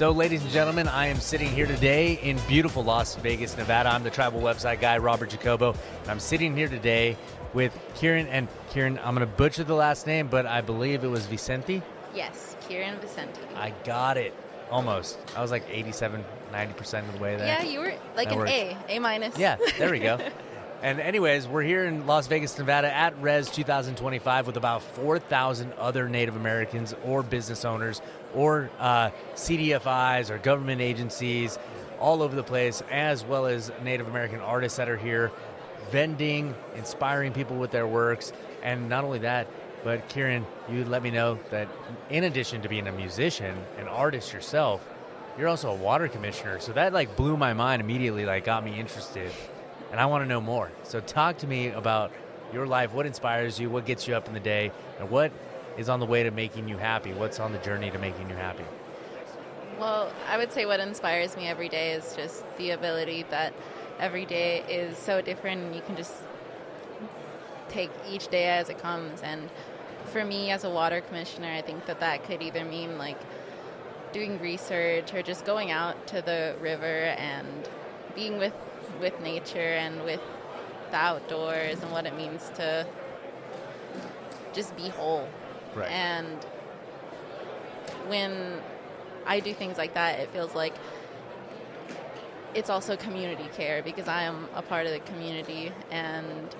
So, ladies and gentlemen, I am sitting here today in beautiful Las Vegas, Nevada. I'm the travel website guy, Robert Jacobo, and I'm sitting here today with Kirin. And Kirin, I'm going to butcher the last name, but I believe it was Vicente? Yes, Kirin Vicente. I got it. Almost. I was like 87, 90% of the way there. Yeah, you were like That an works. A minus. Yeah, there we go. And anyways, we're here in Las Vegas, Nevada at Res 2025 with about 4,000 other Native Americans or business owners or CDFIs or government agencies all over the place, as well as Native American artists that are here vending, inspiring people with their works. And not only that, but Kirin, you let me know that in addition to being a musician, an artist yourself, you're also a water commissioner. So that like blew my mind immediately, like got me interested. And I want to know more. So talk to me about your life. What inspires you? What gets you up in the day? And what is on the way to making you happy? What's on the journey to making you happy? Well, I would say what inspires me every day is just the ability that every day is so different and you can just take each day as it comes. And for me as a water commissioner, I think that could either mean like doing research or just going out to the river and being with nature and with the outdoors and what it means to just be whole. Right. And when I do things like that, it feels like it's also community care because I am a part of the community, and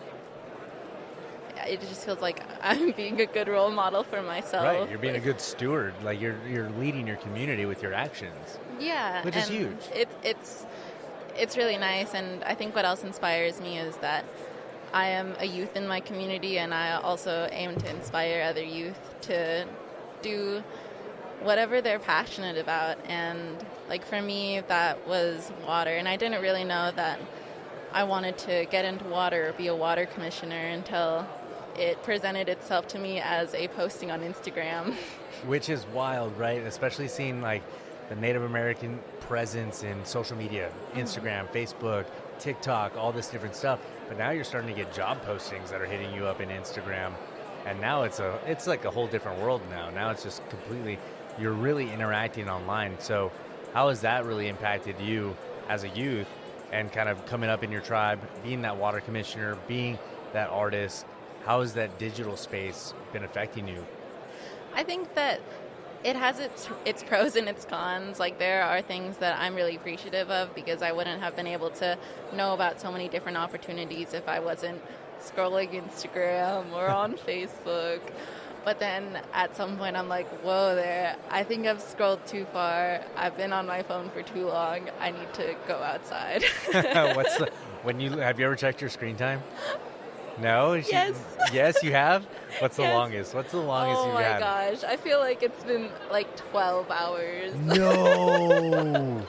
it just feels like I'm being a good role model for myself. Right, you're being a good steward. Like you're leading your community with your actions. Yeah, which is huge. It's really nice, and I think what else inspires me is that I am a youth in my community, and I also aim to inspire other youth to do whatever they're passionate about. And like for me, that was water, and I didn't really know that I wanted to get into water or be a water commissioner until it presented itself to me as a posting on Instagram. Which is wild, right? Especially seeing like the Native American presence in social media, Instagram, Facebook, TikTok, all this different stuff. But now you're starting to get job postings that are hitting you up in Instagram. And now it's like a whole different world now. Now it's just completely, you're really interacting online. So how has that really impacted you as a youth and kind of coming up in your tribe, being that water commissioner, being that artist? How has that digital space been affecting you? I think that it has its pros and its cons. Like there are things that I'm really appreciative of because I wouldn't have been able to know about so many different opportunities if I wasn't scrolling Instagram or on Facebook. But then at some point I'm like, whoa there, I think I've scrolled too far. I've been on my phone for too long. I need to go outside. Have you ever checked your screen time? No? Yes. Yes, you have? What's the Yes. longest? What's the longest you've had? Oh my gosh. I feel like it's been like 12 hours. No!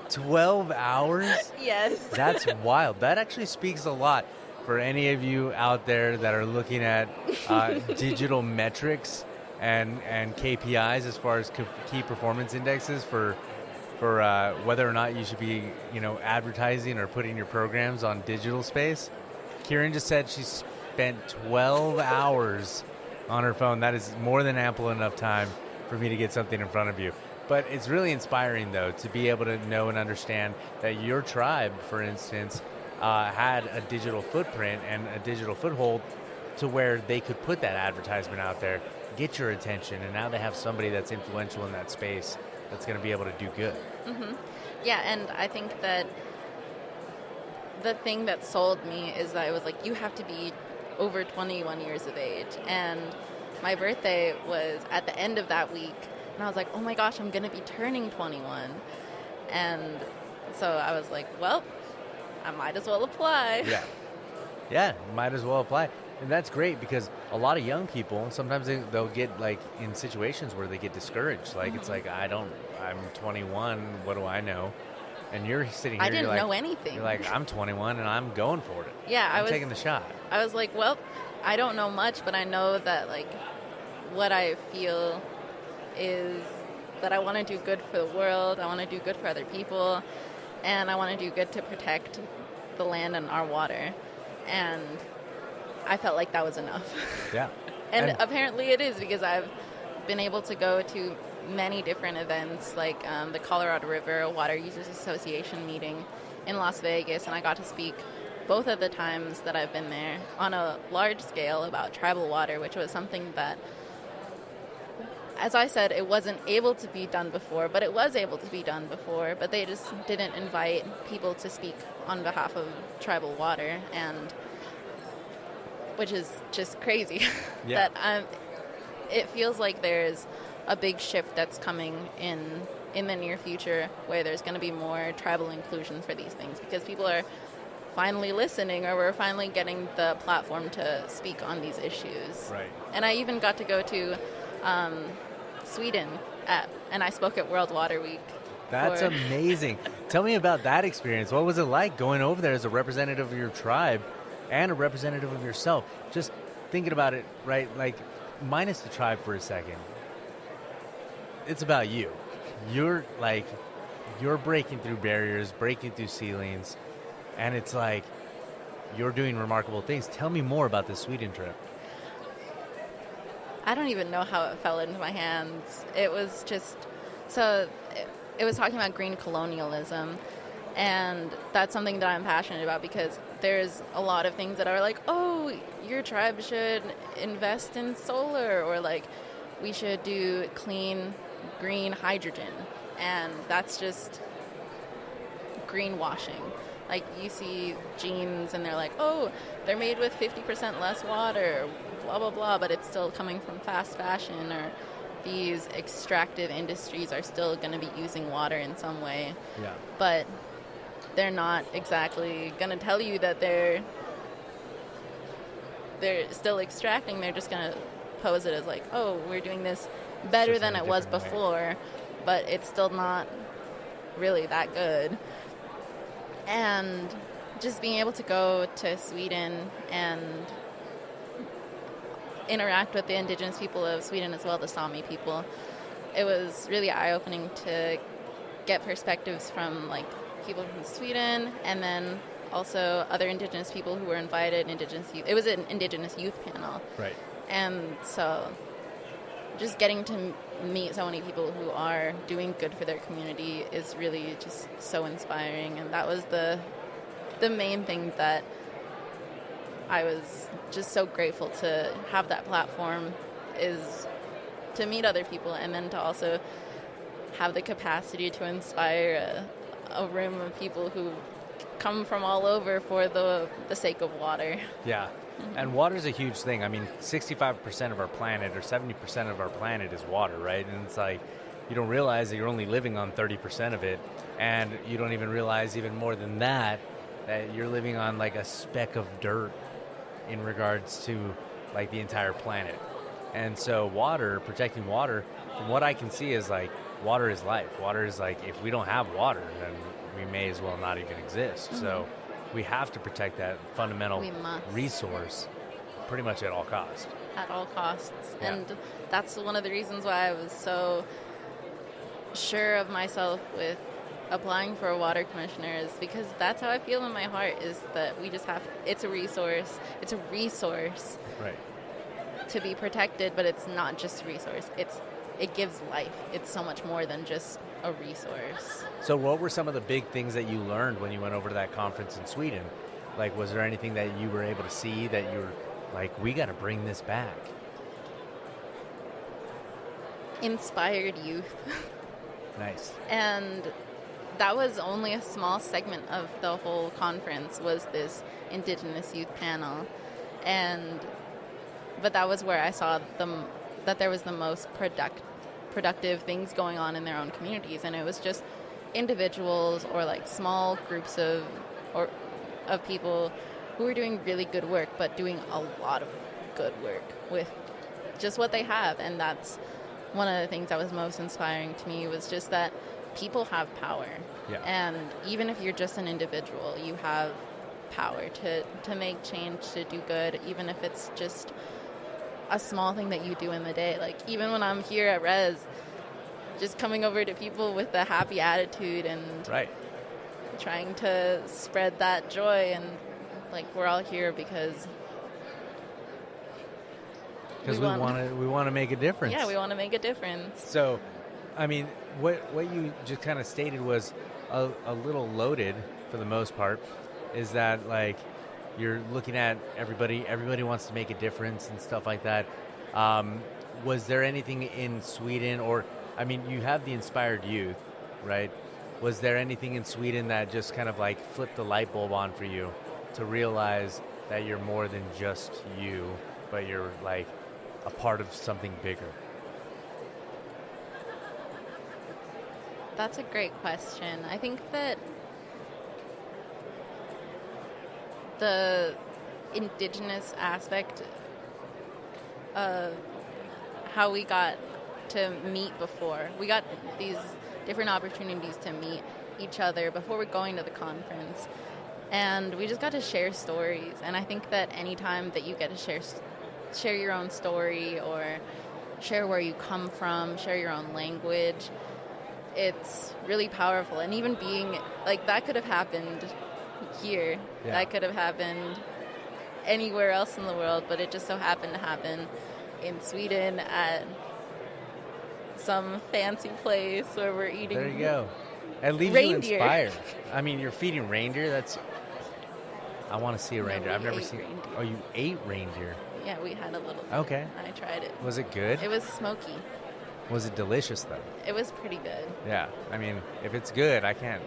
12 hours? Yes. That's wild. That actually speaks a lot for any of you out there that are looking at digital metrics and KPIs as far as key performance indexes for whether or not you should be, advertising or putting your programs on digital space. Kirin just said she spent 12 hours on her phone. That is more than ample enough time for me to get something in front of you. But it's really inspiring, though, to be able to know and understand that your tribe, for instance, had a digital footprint and a digital foothold to where they could put that advertisement out there, get your attention, and now they have somebody that's influential in that space that's going to be able to do good. Mm-hmm. Yeah, and I think that the thing that sold me is that it was like, you have to be over 21 years of age. And my birthday was at the end of that week. And I was like, oh my gosh, I'm going to be turning 21. And so I was like, well, I might as well apply. Yeah, might as well apply. And that's great because a lot of young people, sometimes they'll get like in situations where they get discouraged. Like, It's like, I'm 21, what do I know? And you're sitting here, I didn't know anything. You're like, I'm 21 and I'm going for it. Yeah, I'm taking the shot. I was like, well, I don't know much, but I know that like what I feel is that I want to do good for the world. I want to do good for other people, and I want to do good to protect the land and our water. And I felt like that was enough. Yeah. And apparently it is, because I've been able to go to many different events, like the Colorado River Water Users Association meeting in Las Vegas, and I got to speak both of the times that I've been there on a large scale about tribal water, which was something that, as I said, it wasn't able to be done before, but it was able to be done before, but they just didn't invite people to speak on behalf of tribal water, and which is just crazy. Yeah. That it feels like there's a big shift that's coming in the near future where there's going to be more tribal inclusion for these things because people are finally listening, or we're finally getting the platform to speak on these issues. Right. And I even got to go to Sweden, and I spoke at World Water Week. That's amazing. Tell me about that experience. What was it like going over there as a representative of your tribe and a representative of yourself? Just thinking about it, right? Like, minus the tribe for a second. It's about you. You're breaking through barriers, breaking through ceilings, and it's like you're doing remarkable things. Tell me more about this Sweden trip. I don't even know how it fell into my hands. It was just, it was talking about green colonialism, and that's something that I'm passionate about because there's a lot of things that are like, oh, your tribe should invest in solar, or like we should do clean green hydrogen, and that's just greenwashing. Like, you see jeans and they're like, oh, they're made with 50% less water, blah, blah, blah, but it's still coming from fast fashion, or these extractive industries are still going to be using water in some way. Yeah. But they're not exactly going to tell you that they're still extracting. They're just going to pose it as like, oh, we're doing this better than it was before, but it's still not really that good. And just being able to go to Sweden and interact with the indigenous people of Sweden as well, the Sami people, it was really eye-opening to get perspectives from like people from Sweden, and then also other indigenous people who were invited. It was an indigenous youth panel, right? And so just getting to meet so many people who are doing good for their community is really just so inspiring. And that was the main thing that I was just so grateful to have. That platform is to meet other people, and then to also have the capacity to inspire a room of people who come from all over for the sake of water. Yeah. And water is a huge thing. I mean, 65% of our planet, or 70% of our planet is water, right? And it's like, you don't realize that you're only living on 30% of it, and you don't even realize even more than that you're living on like a speck of dirt in regards to like the entire planet. And so protecting water, from what I can see, is like, water is life. Water is like, if we don't have water, then we may as well not even exist. Mm-hmm. So we have to protect that fundamental resource pretty much at all costs. At all costs. Yeah. And that's one of the reasons why I was so sure of myself with applying for a water commissioner, is because that's how I feel in my heart, is that we just have, it's a resource right, to be protected, but it's not just a resource. It gives life. It's so much more than just a resource. So what were some of the big things that you learned when you went over to that conference in Sweden? Like, was there anything that you were able to see that you were like, we got to bring this back? Inspired youth. Nice. And that was only a small segment of the whole conference, was this Indigenous youth panel. But that was where I saw that there was the most productive things going on in their own communities, and it was just individuals or like small groups of people who were doing really good work, but doing a lot of good work with just what they have. And that's one of the things that was most inspiring to me, was just that people have power. Yeah. And even if you're just an individual, you have power to make change, to do good, even if it's just a small thing that you do in the day. Like, even when I'm here at Res, just coming over to people with a happy attitude and right, trying to spread that joy, and like, we're all here because we want to make a difference. Yeah, we want to make a difference. So I mean, what you just kind of stated was a little loaded for the most part. Is that like you're looking at everybody wants to make a difference and stuff like that. Was there anything in Sweden, or I mean, you have the Inspired Youth, right? Was there anything in Sweden that just kind of like flipped the light bulb on for you to realize that you're more than just you, but you're like a part of something bigger? That's a great question. I think that the indigenous aspect of how we got to meet before, we got these different opportunities to meet each other before we're going to the conference. And we just got to share stories. And I think that anytime that you get to share your own story or share where you come from, share your own language, it's really powerful. And even being, like, that could have happened here. Yeah. That could have happened anywhere else in the world, but it just so happened to happen in Sweden at some fancy place where we're eating. There you go. It leaves reindeer. You inspired. I mean, you're feeding reindeer. I want to see a reindeer. I've never seen. Reindeer. Oh, you ate reindeer? Yeah, we had a little. Okay. I tried it. Was it good? It was smoky. Was it delicious though? It was pretty good. Yeah, I mean, if it's good, I can't.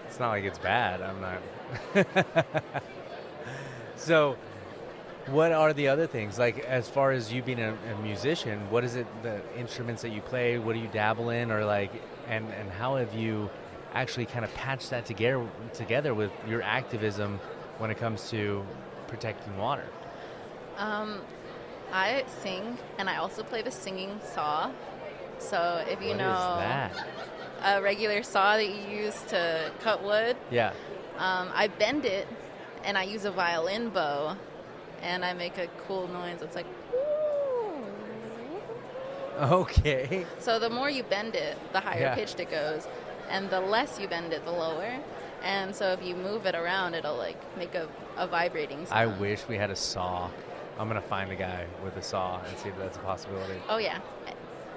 It's not like it's bad. I'm not. So, what are the other things? Like, as far as you being a musician, what is it, the instruments that you play? What do you dabble in? Or like, and how have you actually kind of patched that together with your activism when it comes to protecting water? I sing, and I also play the singing saw. So if you know what is that? A regular saw that you use to cut wood, yeah, I bend it, and I use a violin bow, and I make a cool noise. It's like, woo. Okay. So the more you bend it, the higher pitched it goes, and the less you bend it, the lower. And so if you move it around, it'll like make a vibrating sound. I wish we had a saw. I'm gonna find a guy with a saw and see if that's a possibility. Oh yeah,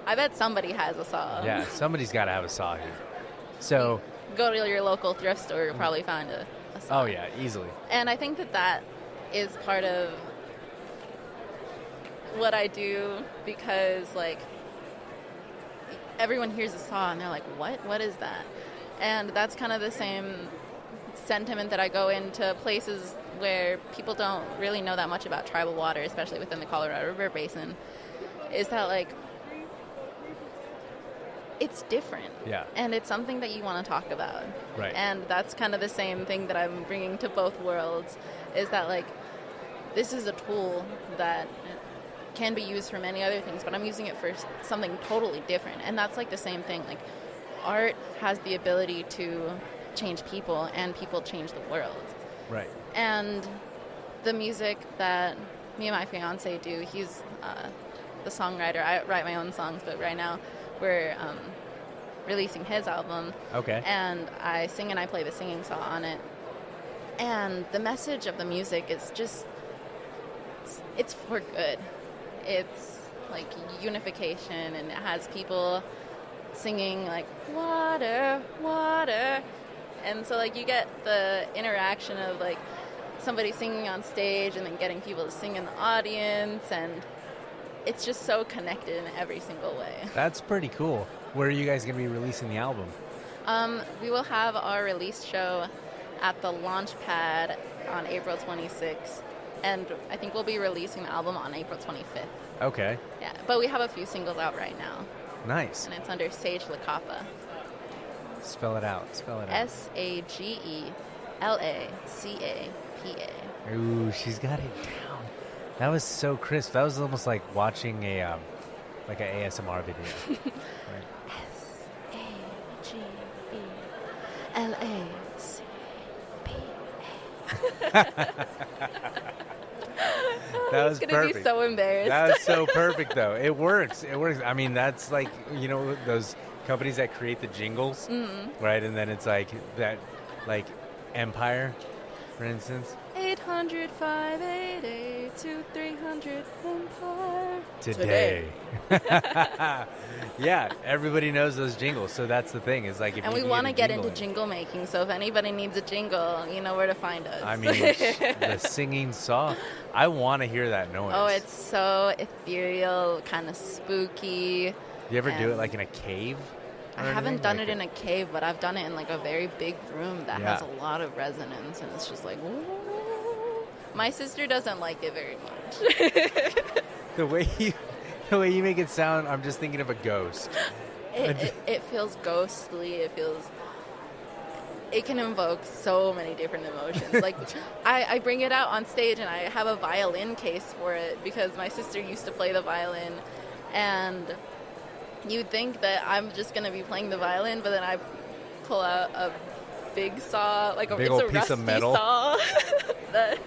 I bet somebody has a saw. Yeah, somebody's got to have a saw here. So go to your local thrift store, you'll probably find a saw. Oh yeah, easily. And I think that is part of what I do, because like everyone hears a saw and they're like, what is that? And that's kind of the same sentiment that I go into places where people don't really know that much about tribal water, especially within the Colorado River Basin, is that like it's different. Yeah. And it's something that you want to talk about. Right. And that's kind of the same thing that I'm bringing to both worlds, is that like this is a tool that can be used for many other things, but I'm using it for something totally different. And that's like the same thing. Like art has the ability to change people, and people change the world. Right. And the music that me and my fiance do, he's the songwriter. I write my own songs, but right now we're releasing his album. Okay. And I sing and I play the singing saw on it. And the message of the music is just, it's for good. It's like unification, and it has people singing like, water, water. And so like you get the interaction of like somebody singing on stage and then getting people to sing in the audience, and it's just so connected in every single way. That's pretty cool. Where are you guys going to be releasing the album? We will have our release show at the Launchpad on April 26th, and I think we'll be releasing the album on April 25th. Okay. Yeah, but we have a few singles out right now. Nice. And it's under Sage Lacapa. Spell it out. SAGELACAPA. Ooh, she's got it down. That was so crisp. That was almost like watching a like an ASMR video. Right. SAGELACAPA. That was gonna perfect. Be so embarrassed. That was so perfect, though. It works. It works. I mean, that's like, you know, those companies that create the jingles, right? And then it's like that, like Empire. for instance? 800-588-2300 Empire. Today. Yeah, everybody knows those jingles, so that's the thing. Is like, if And you we want to get into in. jingle making, so if anybody needs a jingle, you know where to find us. I mean, the singing saw. I want to hear that noise. Oh, it's so ethereal, kind of spooky. You ever do it like in a cave? I haven't done it in a cave, but I've done it in like a very big room that has a lot of resonance, and it's just like, whoa. My sister doesn't like it very much. The way you make it sound, I'm just thinking of a ghost. It feels ghostly. It can invoke so many different emotions. Like, I bring it out on stage, and I have a violin case for it because my sister used to play the violin, and you'd think that I'm just going to be playing the violin, but then I pull out a big saw, like big old it's a piece of rusty metal saw that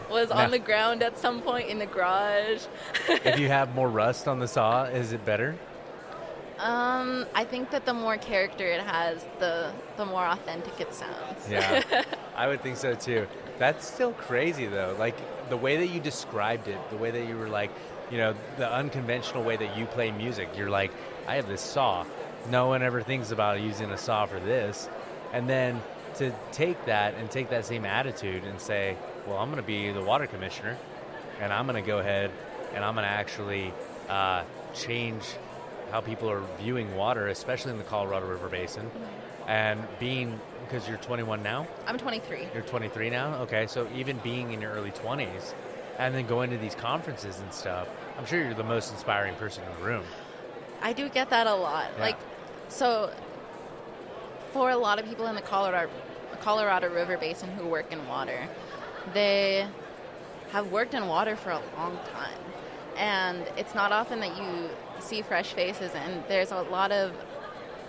was on the ground at some point in the garage. If you have more rust on the saw, is it better? I think that the more character it has, the more authentic it sounds. Yeah, I would think so too. That's still crazy though. Like the way that you described it, the way that you were like, you know, the unconventional way that you play music. You're like, I have this saw. No one ever thinks about using a saw for this. And then to take that and take that same attitude and say, well, I'm going to be the water commissioner, and I'm going to go ahead and I'm going to actually change how people are viewing water, especially in the Colorado River Basin. And being, because you're 21 now? I'm 23. You're 23 now? Okay, so even being in your early 20s and then going to these conferences and stuff, I'm sure you're the most inspiring person in the room. I do get that a lot. Yeah. Like, so for a lot of people in the Colorado River Basin who work in water, they have worked in water for a long time. And it's not often that you see fresh faces, and there's a lot of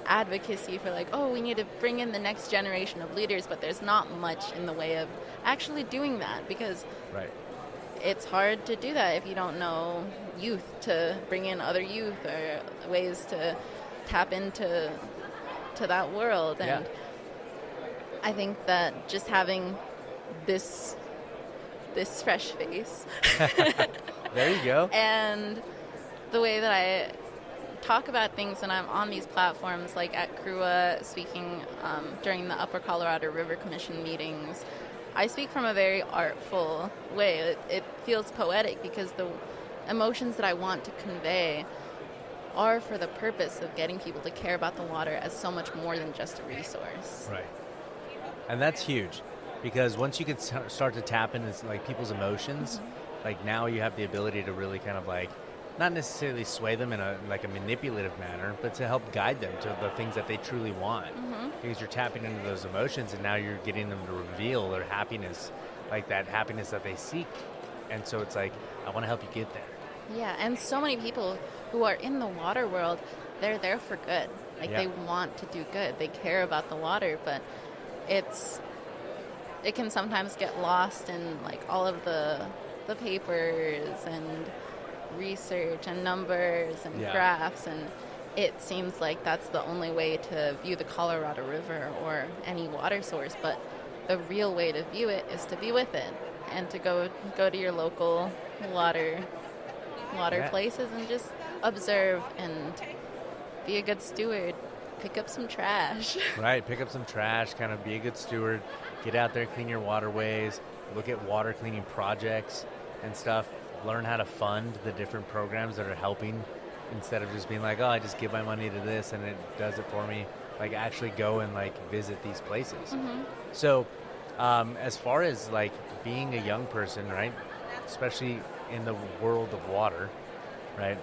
advocacy for like, oh, we need to bring in the next generation of leaders, but there's not much in the way of actually doing that because it's hard to do that if you don't know youth, to bring in other youth or ways to tap into that world. And I think that just having this fresh face there you go, and the way that I talk about things when I'm on these platforms, like at CRUA, speaking during the Upper Colorado River Commission meetings, I speak from a very artful way. It feels poetic because the emotions that I want to convey are for the purpose of getting people to care about the water as so much more than just a resource. Right. And that's huge, because once you can start to tap into like people's emotions, like now you have the ability to really kind of like not necessarily sway them in a manipulative manner, but to help guide them to the things that they truly want. Because you're tapping into those emotions, and now you're getting them to reveal their happiness, like that happiness that they seek. And so it's like, I want to help you get there. Yeah, and so many people who are in the water world, they're there for good. Like they want to do good. They care about the water, but it can sometimes get lost in like all of the papers and research and numbers and graphs, and it seems like that's the only way to view the Colorado River or any water source, but the real way to view it is to be with it and to go to your local water places and just observe and be a good steward. Pick up some trash. Right, pick up some trash, kind of be a good steward, get out there, clean your waterways, look at water cleaning projects and stuff, learn how to fund the different programs that are helping, instead of just being like, oh, I just give my money to this and it does it for me. Like actually go and like visit these places. So as far as like being a young person, right, especially in the world of water, right,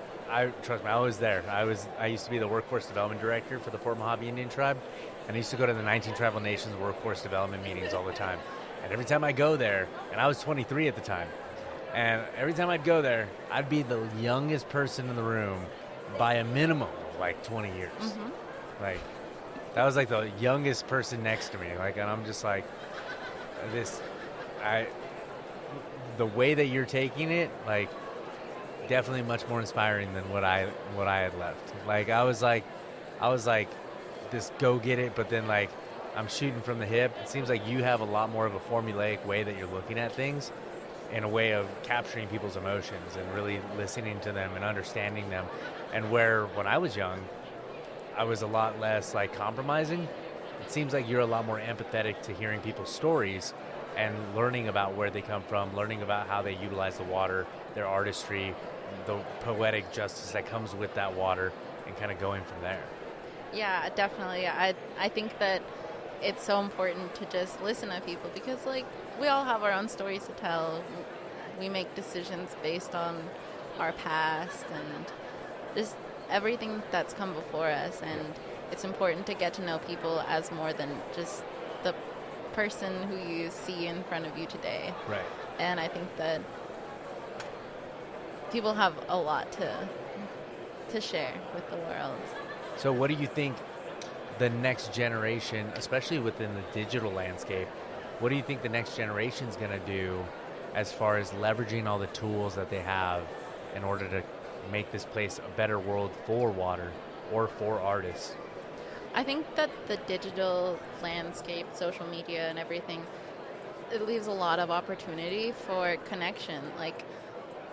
trust me, I was there. I used to be the workforce development director for the Fort Mojave Indian Tribe, and I used to go to the 19 Tribal Nations workforce development meetings all the time. And every time I go there, and I was 23 at the time, and every time I'd go there, I'd be the youngest person in the room by a minimum of like 20 years. Like that was like the youngest person next to me. Like, and I'm just like, the way that you're taking it, like, definitely much more inspiring than what I had left. Like I was like this go get it, but then like I'm shooting from the hip. It seems like you have a lot more of a formulaic way that you're looking at things, in a way of capturing people's emotions and really listening to them and understanding them. And where when I was young, I was a lot less like compromising. It seems like you're a lot more empathetic to hearing people's stories and learning about where they come from, learning about how they utilize the water, their artistry, the poetic justice that comes with that water, and kind of going from there. Yeah, definitely. I think that it's so important to just listen to people because, like, we all have our own stories to tell. We make decisions based on our past and just everything that's come before us, and it's important to get to know people as more than just the person who you see in front of you today. Right. And I think that people have a lot to share with the world. So what do you think the next generation, especially within the digital landscape, what do you think the next generation is going to do as far as leveraging all the tools that they have in order to make this place a better world for water or for artists? I think that the digital landscape, social media and everything, it leaves a lot of opportunity for connection. Like,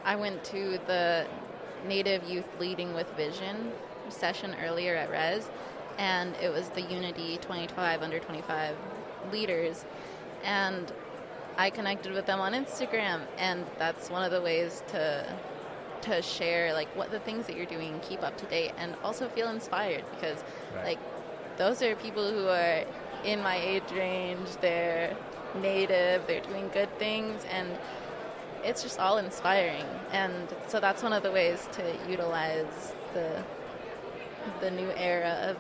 I went to the Native Youth Leading with Vision session earlier at Res, and it was the Unity 25 under 25 leaders, and I connected with them on Instagram, and that's one of the ways to share like what the things that you're doing, keep up to date, and also feel inspired because like those are people who are in my age range, they're native, they're doing good things, and it's just all inspiring. And so that's one of the ways to utilize the new era of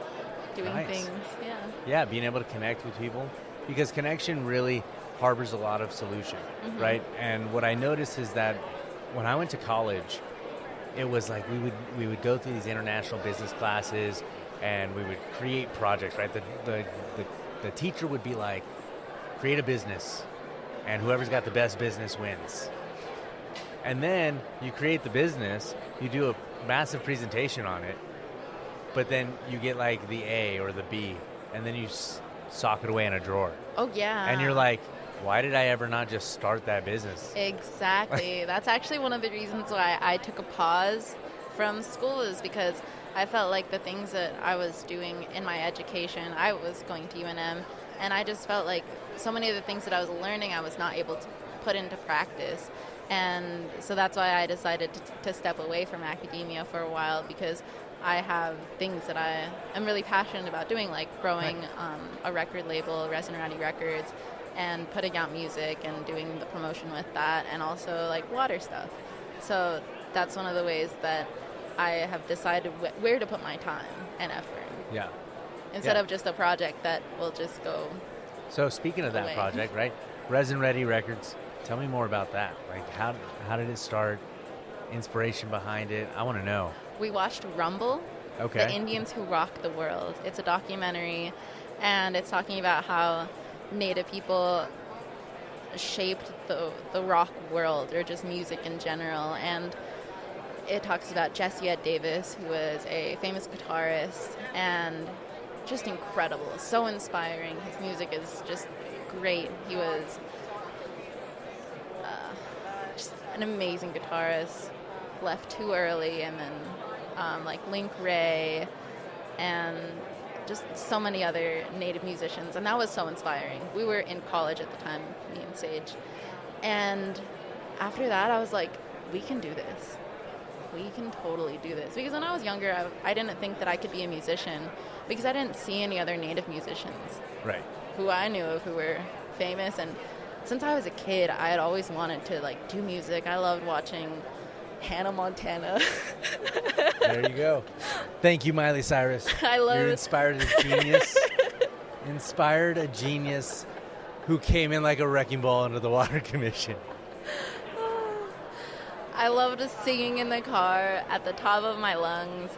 doing things. Yeah, being able to connect with people, because connection really harbors a lot of solution, right? And what I noticed is that when I went to college, it was like we would go through these international business classes and we would create projects, right? The teacher would be like, create a business, and whoever's got the best business wins. And then you create the business, you do a massive presentation on it, but then you get like the A or the B, and then you sock it away in a drawer. Oh, yeah. And you're like, why did I ever not just start that business? Exactly. That's actually one of the reasons why I took a pause from school, is because I felt like the things that I was doing in my education, I was going to UNM, and I just felt like so many of the things that I was learning I was not able to put into practice. And so that's why I decided to step away from academia for a while, because I have things that I am really passionate about doing, like growing a record label, Resin Rowdy Records, and putting out music and doing the promotion with that, and also like water stuff. So that's one of the ways that I have decided where to put my time and effort. Yeah. Instead of just a project that will just go. So speaking of that project, right? Resin Rowdy Records, tell me more about that. Like how did it start? Inspiration behind it? I want to know. We watched Rumble, the Indians Who Rock the World. It's a documentary, and it's talking about how Native people shaped the rock world, or just music in general. And it talks about Jesse Ed Davis, who was a famous guitarist and just incredible, so inspiring. His music is just great. He was just an amazing guitarist, left too early, and then like Link Ray and just so many other Native musicians, and that was so inspiring. We were in college at the time, me and Sage, and after that I was like, we can do this. We can totally do this. Because when I was younger, I didn't think that I could be a musician because I didn't see any other Native musicians who I knew of who were famous. And since I was a kid, I had always wanted to like do music. I loved watching Hannah Montana. There you go. Thank you, Miley Cyrus. You're inspired a genius. Inspired a genius who came in like a wrecking ball into the Water Commission. I loved singing in the car at the top of my lungs,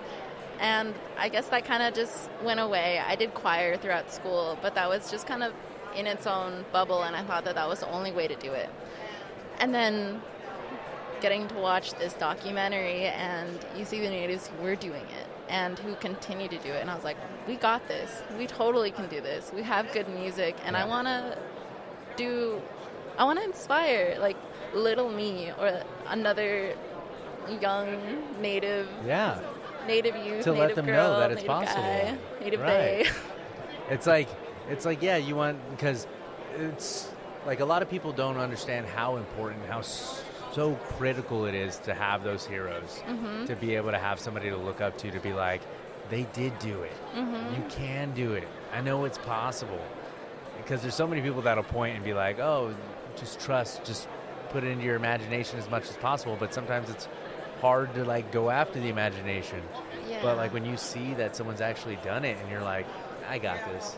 and I guess that kind of just went away. I did choir throughout school, but that was just kind of in its own bubble, and I thought that was the only way to do it. And then getting to watch this documentary, and you see the natives who were doing it and who continue to do it, and I was like, we got this. We totally can do this. We have good music, and I want to inspire like little me or another young native youth, to native let them girl, know that it's native possible. Guy, native right. they. It's like yeah, you want, because it's like a lot of people don't understand how important, how so critical it is to have those heroes, to be able to have somebody to look up to be like, they did do it. You can do it. I know it's possible. Because there's so many people that'll point and be like, oh, just trust, just put it into your imagination as much as possible. But sometimes it's hard to like go after the imagination. Yeah. But like when you see that someone's actually done it and you're like, I got this.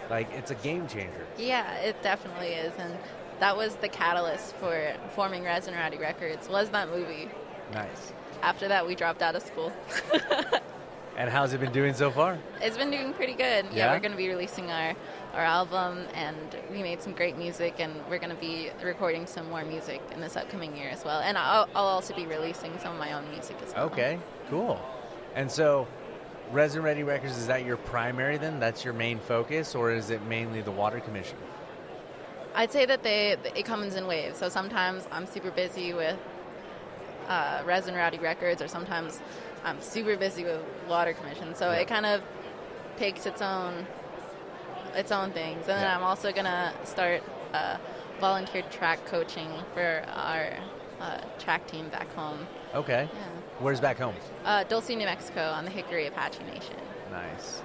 Like, it's a game changer. Yeah, it definitely is. And that was the catalyst for forming Resin Rowdy Records, was that movie. Nice. After that, we dropped out of school. And how's it been doing so far? It's been doing pretty good. Yeah? We're going to be releasing our album, and we made some great music, and we're going to be recording some more music in this upcoming year as well. And I'll also be releasing some of my own music as well. Okay, cool. And so, Resin Rowdy Records, is that your primary then? That's your main focus, or is it mainly the Water Commission? I'd say that it comes in waves. So sometimes I'm super busy with Resin Rowdy Records, or sometimes I'm super busy with Water Commission. So it kind of takes its own things. And then I'm also gonna start volunteer track coaching for our track team back home. Okay. Yeah. Where's back home? Dulce, New Mexico, on the Hickory Apache Nation. Nice.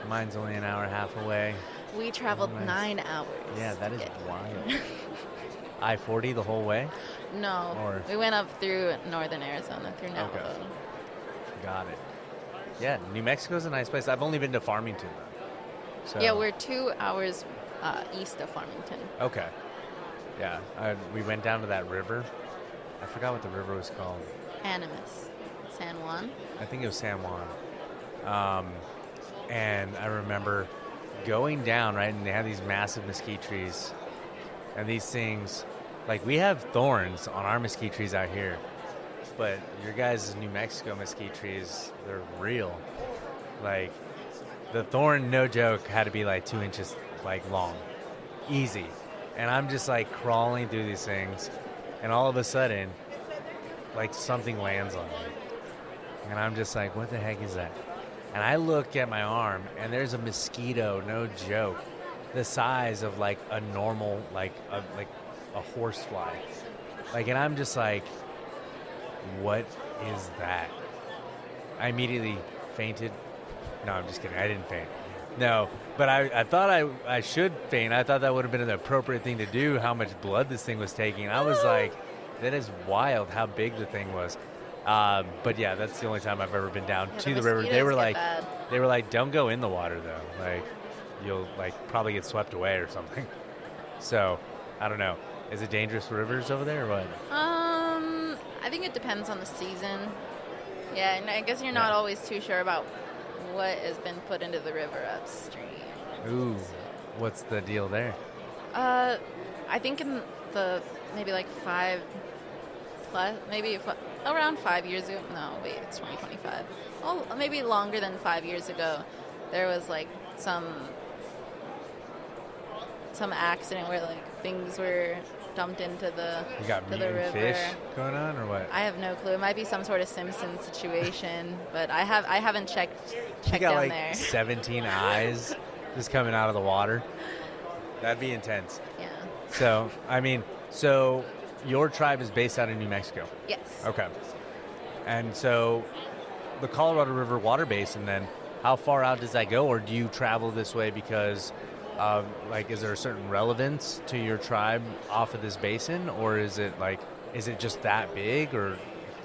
Mine's only an hour and a half away. We traveled Nice. 9 hours. Yeah, that is wild. I-40 the whole way? No, Or- we went up through northern Arizona, through Navajo. Okay. Got it. Yeah, New Mexico's a nice place. I've only been to Farmington, though. So. Yeah, we're 2 hours east of Farmington. Okay. Yeah, we went down to that river. I forgot what the river was called. Animas. San Juan. I think it was San Juan. And I remember going down, right, and they have these massive mesquite trees. And these things, like, we have thorns on our mesquite trees out here. But your guys' New Mexico mesquite trees, they're real. Like, the thorn, no joke, had to be like 2 inches, like, long. Easy. And I'm just, like, crawling through these things. And all of a sudden, like, something lands on me. And I'm just like, what the heck is that? And I look at my arm, and there's a mosquito, no joke, the size of, like, a normal, like a horsefly. Like, and I'm just like, what is that? I immediately fainted. No, I'm just kidding. I didn't faint. No, but I thought I should faint. I thought that would have been an appropriate thing to do, how much blood this thing was taking. I was like, that is wild how big the thing was. But yeah, that's the only time I've ever been down to the river. They were like, don't go in the water though. Like, you'll like probably get swept away or something. So, I don't know. Is it dangerous rivers over there or what? I think it depends on the season. Yeah, and I guess you're not always too sure about what has been put into the river upstream. Ooh, what's the deal there? I think in the maybe like 5 plus, around 5 years ago. No, wait, it's 2025. Oh, maybe longer than 5 years ago. There was like some accident where like things were dumped into the You got to the mutant river. fish going on or what? I have no clue. It might be some sort of Simpsons situation, but I haven't checked You got down like there. 17 eyes just coming out of the water. That'd be intense. Yeah. So, I mean, so your tribe is based out of New Mexico. Yes. Okay. And so the Colorado River water basin, then, how far out does that go? Or do you travel this way because, like, is there a certain relevance to your tribe off of this basin? Or is it just that big? Or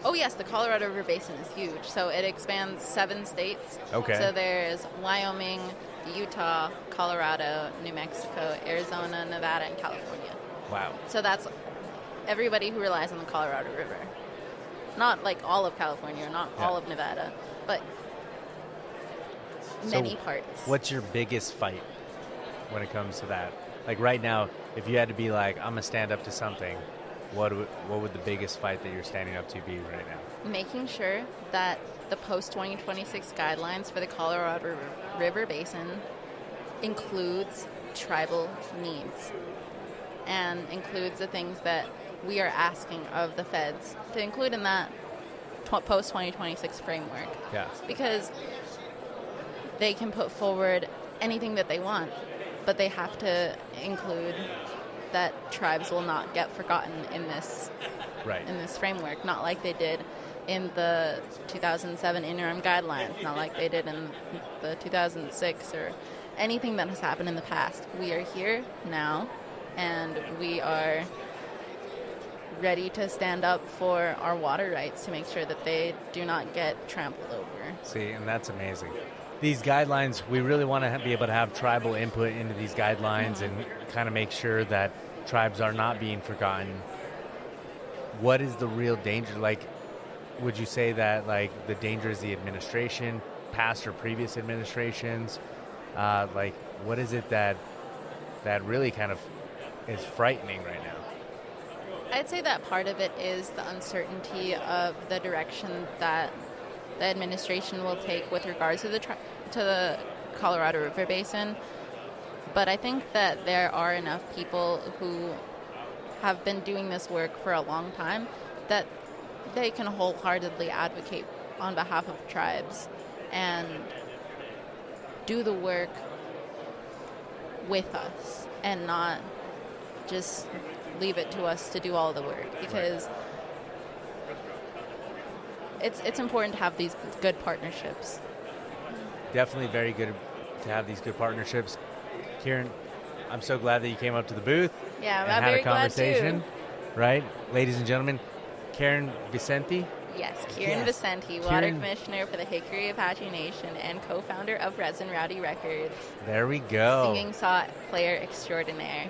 Oh, yes, the Colorado River Basin is huge. So it expands 7 states. Okay. So there's Wyoming, Utah, Colorado, New Mexico, Arizona, Nevada, and California. wow. So that's everybody who relies on the Colorado River. Not like all of California, not all of Nevada, but many parts. What's your biggest fight when it comes to that? Like right now, if you had to be like, I'm going to stand up to something, what would the biggest fight that you're standing up to be right now? Making sure that the post-2026 guidelines for the Colorado River Basin includes tribal needs and includes the things that we are asking of the feds to include in that post-2026 framework. Yes. Because they can put forward anything that they want, but they have to include that tribes will not get forgotten in this framework, not like they did in the 2007 interim guidelines, not like they did in the 2006 or anything that has happened in the past. We are here now, and we are ready to stand up for our water rights to make sure that they do not get trampled over. See, and that's amazing. These guidelines, we really want to be able to have tribal input into these guidelines and kind of make sure that tribes are not being forgotten. What is the real danger? Like, would you say that like the danger is the administration, past or previous administrations? Like, what is it that really kind of is frightening right now? I'd say that part of it is the uncertainty of the direction that the administration will take with regards to the Colorado River Basin. But I think that there are enough people who have been doing this work for a long time that they can wholeheartedly advocate on behalf of tribes and do the work with us and not just leave it to us to do all the work, because it's important to have these good partnerships. Definitely very good to have these good partnerships. Kirin, I'm so glad that you came up to the booth Yeah, and I'm had very a conversation. glad too. Right? Ladies and gentlemen, Kirin Vicente. Yes, Kirin Vicente, Water Commissioner for the Hickory Apache Nation and co-founder of Resin Rowdy Records. There we go. Singing saw player extraordinaire.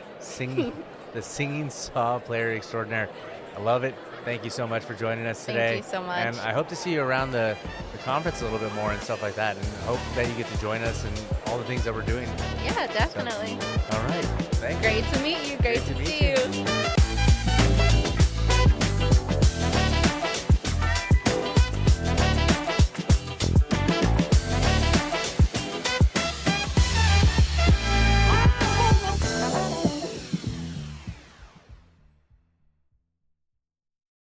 The singing saw player extraordinaire. I love it. Thank you so much for joining us today. Thank you so much. And I hope to see you around the conference a little bit more and stuff like that. And hope that you get to join us and all the things that we're doing. Yeah, definitely. So, all right. Thank you. Great to meet you. Great to see you.